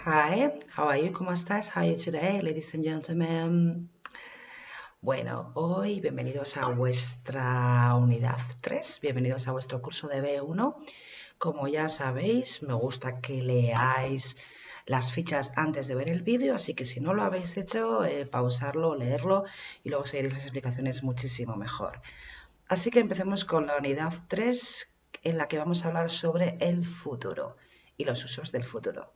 Hi, how are you? ¿Cómo estás? How are you today, ladies and gentlemen? Bueno, hoy bienvenidos a vuestra unidad 3, bienvenidos a vuestro curso de B1. Como ya sabéis, me gusta que leáis las fichas antes de ver el vídeo, así que si no lo habéis hecho, pausarlo, leerlo y luego seguiréis las explicaciones muchísimo mejor. Así que empecemos con la unidad 3, en la que vamos a hablar sobre el futuro y los usos del futuro.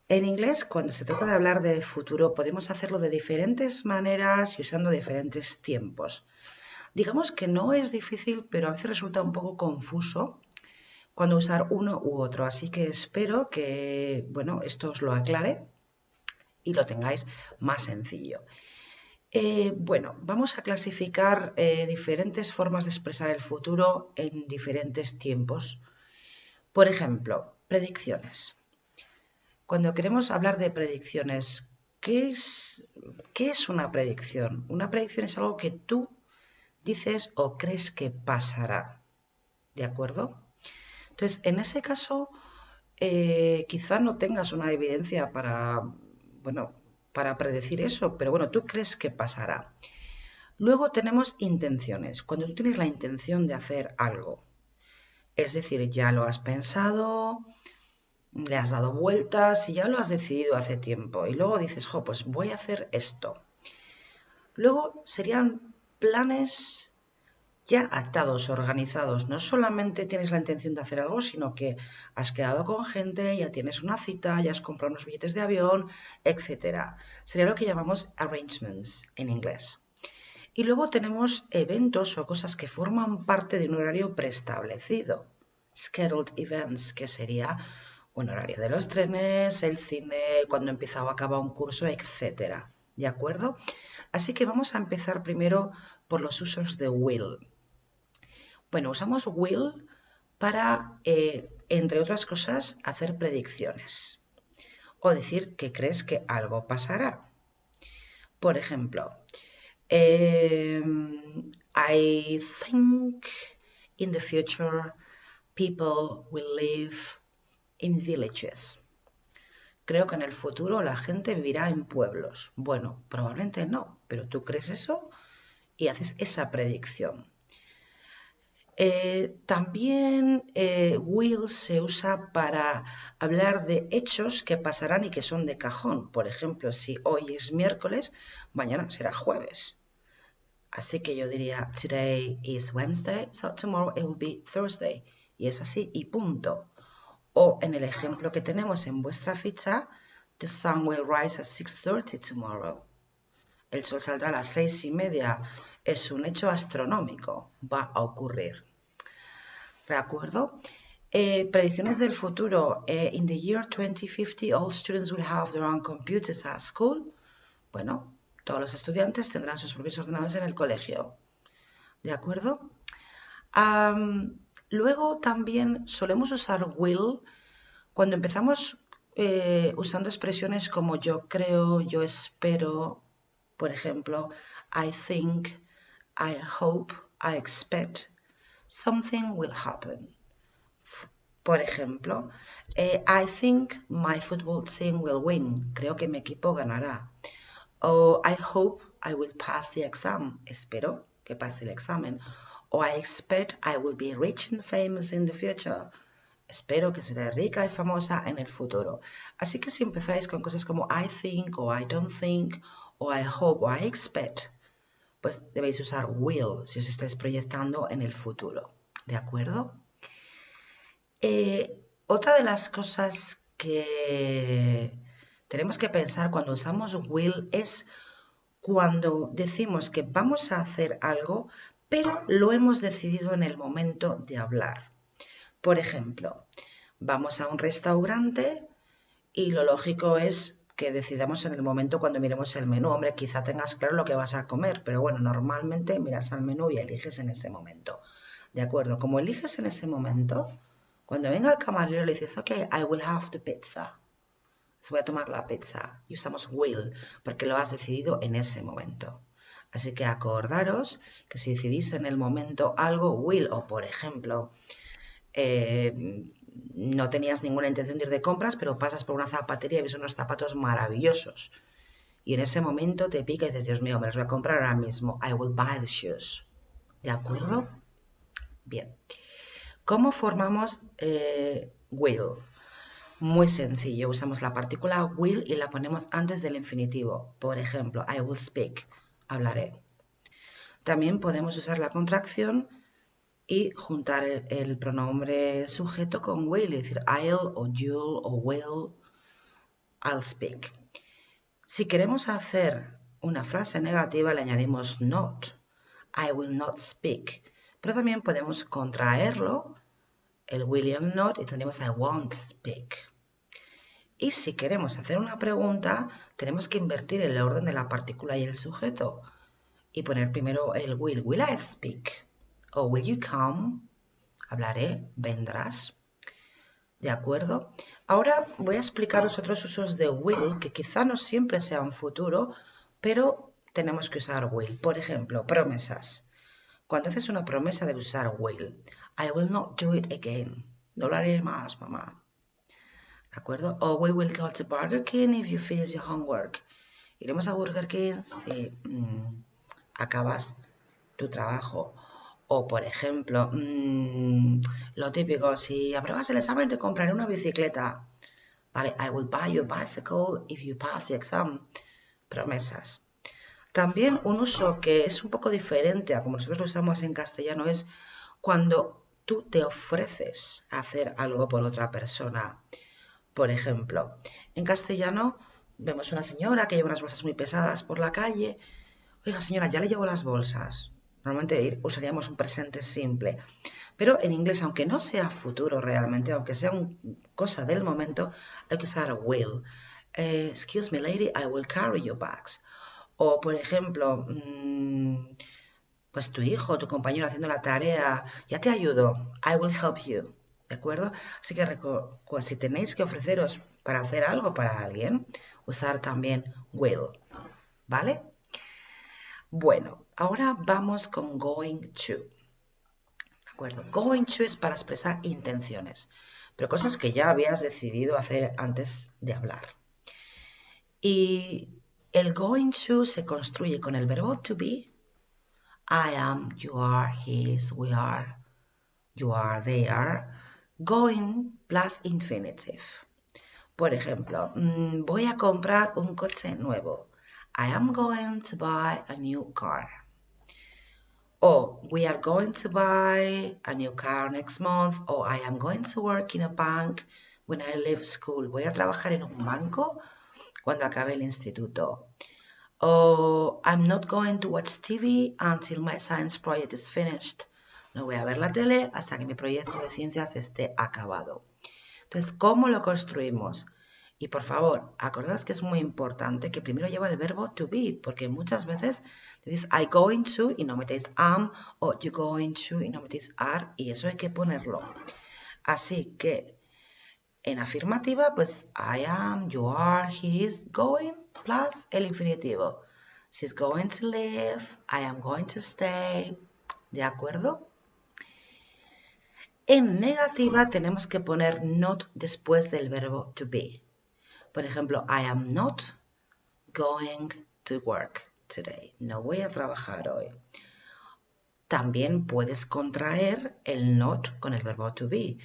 En inglés, cuando se trata de hablar de futuro, podemos hacerlo de diferentes maneras y usando diferentes tiempos. Digamos que no es difícil, pero a veces resulta un poco confuso cuando usar uno u otro. Así que espero que, bueno, esto os lo aclare y lo tengáis más sencillo. Bueno, vamos a clasificar diferentes formas de expresar el futuro en diferentes tiempos. Por ejemplo, predicciones. Cuando queremos hablar de predicciones, qué es una predicción? Una predicción es algo que tú dices o crees que pasará, ¿de acuerdo? Entonces, en ese caso, quizá no tengas una evidencia bueno, para predecir eso, pero bueno, tú crees que pasará. Luego tenemos intenciones. Cuando tú tienes la intención de hacer algo, es decir, ya lo has pensado, le has dado vueltas y ya lo has decidido hace tiempo. Y luego dices, jo, pues voy a hacer esto. Luego serían planes ya atados, organizados. No solamente tienes la intención de hacer algo, sino que has quedado con gente, ya tienes una cita, ya has comprado unos billetes de avión, etc. Sería lo que llamamos arrangements en inglés. Y luego tenemos eventos o cosas que forman parte de un horario preestablecido. Scheduled events, que sería un horario de los trenes, el cine, cuando empieza o acaba un curso, etc. ¿De acuerdo? Así que vamos a empezar primero por los usos de will. Bueno, usamos will para, entre otras cosas, hacer predicciones o decir que crees que algo pasará. Por ejemplo, I think in the future people will live in villages. Creo que en el futuro la gente vivirá en pueblos. Bueno, probablemente no, pero tú crees eso y haces esa predicción. También will se usa para hablar de hechos que pasarán y que son de cajón. Por ejemplo, si hoy es miércoles, mañana será jueves. Así que yo diría, today is Wednesday, so tomorrow it will be Thursday. Y es así, y punto. O en el ejemplo que tenemos en vuestra ficha, the sun will rise at 6:30 tomorrow. El sol saldrá a las 6:30. Es un hecho astronómico, va a ocurrir. ¿De acuerdo? Predicciones del futuro. In the year 2050, all students will have their own computers at school. Bueno, todos los estudiantes tendrán sus propios ordenadores en el colegio. ¿De acuerdo? Luego también solemos usar will cuando empezamos usando expresiones como yo creo, yo espero, por ejemplo, I think, I hope, I expect, something will happen. Por ejemplo, I think my football team will win. Creo que mi equipo ganará. O I hope I will pass the exam. Espero que pase el examen. O I expect I will be rich and famous in the future. Espero que seré rica y famosa en el futuro. Así que si empezáis con cosas como I think o I don't think o I hope o I expect, pues debéis usar will si os estáis proyectando en el futuro. ¿De acuerdo? Otra de las cosas que tenemos que pensar cuando usamos will es cuando decimos que vamos a hacer algo, pero lo hemos decidido en el momento de hablar. Por ejemplo, vamos a un restaurante y lo lógico es que decidamos en el momento cuando miremos el menú. Hombre, quizá tengas claro lo que vas a comer, pero bueno, normalmente miras al menú y eliges en ese momento. ¿De acuerdo? Como eliges en ese momento, cuando venga el camarero le dices, ok, I will have the pizza. Voy a tomar la pizza. Y usamos will porque lo has decidido en ese momento. Así que acordaros que si decidís en el momento algo, will, o por ejemplo, no tenías ninguna intención de ir de compras, pero pasas por una zapatería y ves unos zapatos maravillosos. Y en ese momento te pica y dices, Dios mío, me los voy a comprar ahora mismo. I will buy the shoes. ¿De acuerdo? Bien. ¿Cómo formamos will? Muy sencillo. Usamos la partícula will y la ponemos antes del infinitivo. Por ejemplo, I will speak. Hablaré. También podemos usar la contracción y juntar el pronombre sujeto con will y decir I'll o you'll o will, I'll speak. Si queremos hacer una frase negativa le añadimos not, I will not speak. Pero también podemos contraerlo, el will y el not, y tendremos I won't speak. Y si queremos hacer una pregunta, tenemos que invertir el orden de la partícula y el sujeto y poner primero el will I speak? O will you come? Hablaré, vendrás. ¿De acuerdo? Ahora voy a explicaros otros usos de will que quizá no siempre sean futuro, pero tenemos que usar will. Por ejemplo, promesas. Cuando haces una promesa debes usar will. I will not do it again. No lo haré más, mamá. ¿De acuerdo? O we will go to Burger King if you finish your homework. Iremos a Burger King si acabas tu trabajo. O, por ejemplo, lo típico, si apruebas el examen te compraré una bicicleta. Vale, I will buy you a bicycle if you pass the exam. Promesas. También un uso que es un poco diferente a como nosotros lo usamos en castellano es cuando tú te ofreces a hacer algo por otra persona. Por ejemplo, en castellano vemos una señora que lleva unas bolsas muy pesadas por la calle. Oiga, señora, ya le llevo las bolsas. Normalmente usaríamos un presente simple. Pero en inglés, aunque no sea futuro realmente, aunque sea una cosa del momento, hay que usar will. Excuse me, lady, I will carry your bags. O, por ejemplo, pues tu hijo, tu compañero haciendo la tarea, ya te ayudo. I will help you. ¿De acuerdo? Así que pues, si tenéis que ofreceros para hacer algo para alguien, usar también will. ¿Vale? Bueno, ahora vamos con going to. ¿De acuerdo? Going to es para expresar intenciones, pero cosas que ya habías decidido hacer antes de hablar. Y el going to se construye con el verbo to be. I am, you are, he is, we are, you are, they are. Going plus infinitive. Por ejemplo, voy a comprar un coche nuevo. I am going to buy a new car. O we are going to buy a new car next month. O I am going to work in a bank when I leave school. Voy a trabajar en un banco cuando acabe el instituto. O I'm not going to watch TV until my science project is finished. No voy a ver la tele hasta que mi proyecto de ciencias esté acabado. Entonces, ¿cómo lo construimos? Y por favor, acordaos que es muy importante que primero lleva el verbo to be, porque muchas veces decís I going to y no metéis am, o you going to y no metéis are, y eso hay que ponerlo. Así que en afirmativa, pues I am, you are, he is, going, plus el infinitivo. She's going to live, I am going to stay. ¿De acuerdo? En negativa tenemos que poner not después del verbo to be. Por ejemplo, I am not going to work today. No voy a trabajar hoy. También puedes contraer el not con el verbo to be.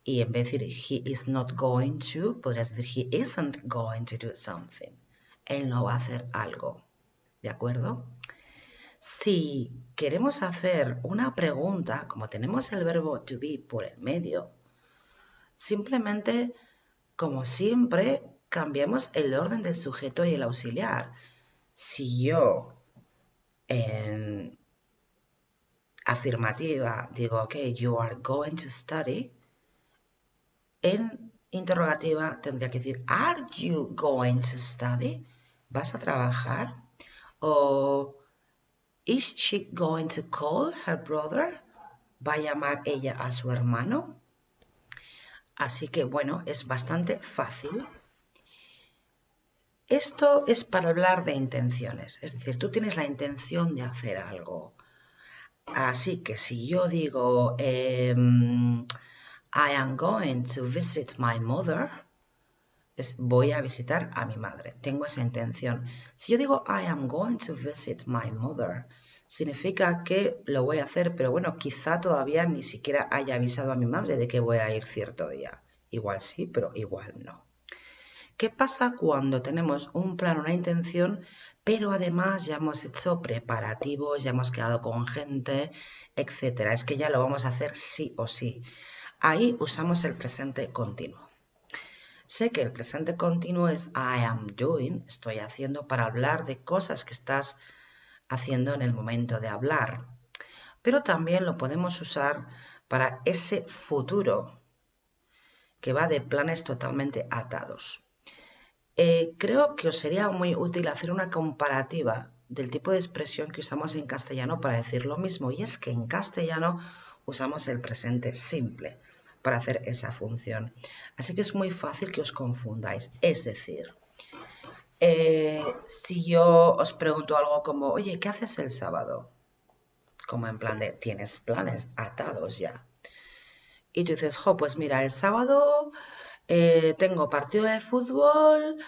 Y en vez de decir he is not going to, podrías decir he isn't going to do something. Él no va a hacer algo. ¿De acuerdo? Si queremos hacer una pregunta, como tenemos el verbo to be por el medio, simplemente, como siempre, cambiamos el orden del sujeto y el auxiliar. Si yo en afirmativa digo, ok, you are going to study, en interrogativa tendría que decir, are you going to study? ¿Vas a trabajar? O is she going to call her brother? ¿Va a llamar ella a su hermano? Así que bueno, es bastante fácil. Esto es para hablar de intenciones, es decir, tú tienes la intención de hacer algo. Así que si yo digo, I am going to visit my mother. Voy a visitar a mi madre. Tengo esa intención. Si yo digo I am going to visit my mother, significa que lo voy a hacer, pero bueno, quizá todavía ni siquiera haya avisado a mi madre de que voy a ir cierto día. Igual sí, pero igual no. ¿Qué pasa cuando tenemos un plan, una intención, pero además ya hemos hecho preparativos, ya hemos quedado con gente, etcétera? Es que ya lo vamos a hacer sí o sí. Ahí usamos el presente continuo. Sé que el presente continuo es I am doing, estoy haciendo para hablar de cosas que estás haciendo en el momento de hablar. Pero también lo podemos usar para ese futuro que va de planes totalmente atados. Creo que os sería muy útil hacer una comparativa del tipo de expresión que usamos en castellano para decir lo mismo, y es que en castellano usamos el presente simple para hacer esa función. Así que es muy fácil que os confundáis. Es decir, si yo os pregunto algo como, oye, ¿qué haces el sábado? Como en plan de, tienes planes atados ya. Y tú dices, jo, pues mira, el sábado tengo partido de fútbol,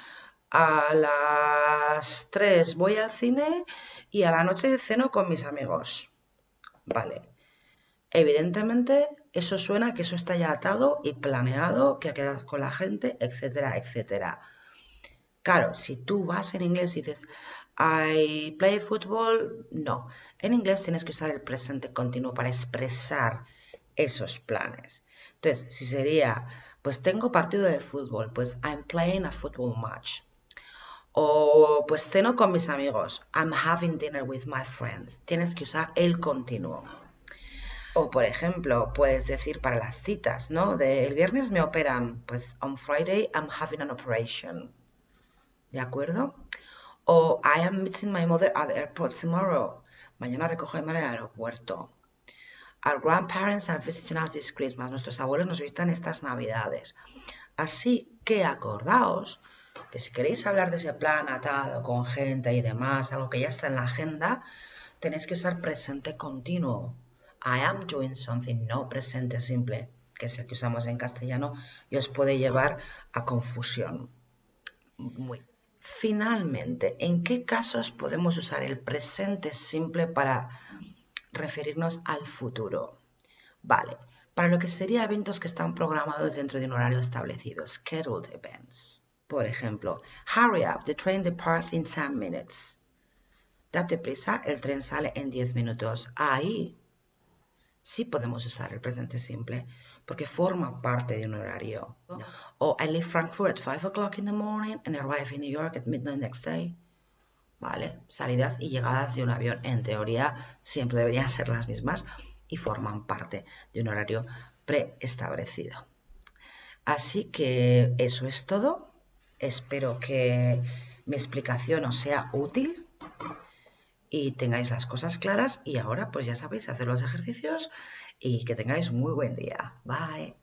a las 3 voy al cine y a la noche ceno con mis amigos. Vale. Evidentemente, eso suena que eso está ya atado y planeado, que ha quedado con la gente, etcétera, etcétera. Claro, si tú vas en inglés y dices, I play football, no. En inglés tienes que usar el presente continuo para expresar esos planes. Entonces, si sería, pues tengo partido de fútbol, pues I'm playing a football match. O pues ceno con mis amigos, I'm having dinner with my friends. Tienes que usar el continuo. O por ejemplo, puedes decir para las citas, ¿no? El viernes me operan, pues on Friday I'm having an operation. ¿De acuerdo? O I am meeting my mother at the airport tomorrow. Mañana recojo a mi madre al aeropuerto. Our grandparents are visiting us this Christmas. Nuestros abuelos nos visitan estas navidades. Así que acordaos que si queréis hablar de ese plan atado con gente y demás, algo que ya está en la agenda, tenéis que usar presente continuo. I am doing something, no presente simple, que es el que usamos en castellano y os puede llevar a confusión. Muy. Finalmente, ¿en qué casos podemos usar el presente simple para referirnos al futuro? Vale, para lo que sería eventos que están programados dentro de un horario establecido, scheduled events. Por ejemplo, hurry up, the train departs in 10 minutes. Date prisa, el tren sale en 10 minutos. Ahí sí podemos usar el presente simple porque forma parte de un horario. O I leave Frankfurt at 5 o'clock in the morning and arrive in New York at midnight next day. ¿Vale? Salidas y llegadas de un avión, en teoría, siempre deberían ser las mismas y forman parte de un horario preestablecido. Así que eso es todo. Espero que mi explicación os sea útil y tengáis las cosas claras. Y ahora, pues ya sabéis, hacer los ejercicios y que tengáis muy buen día. Bye.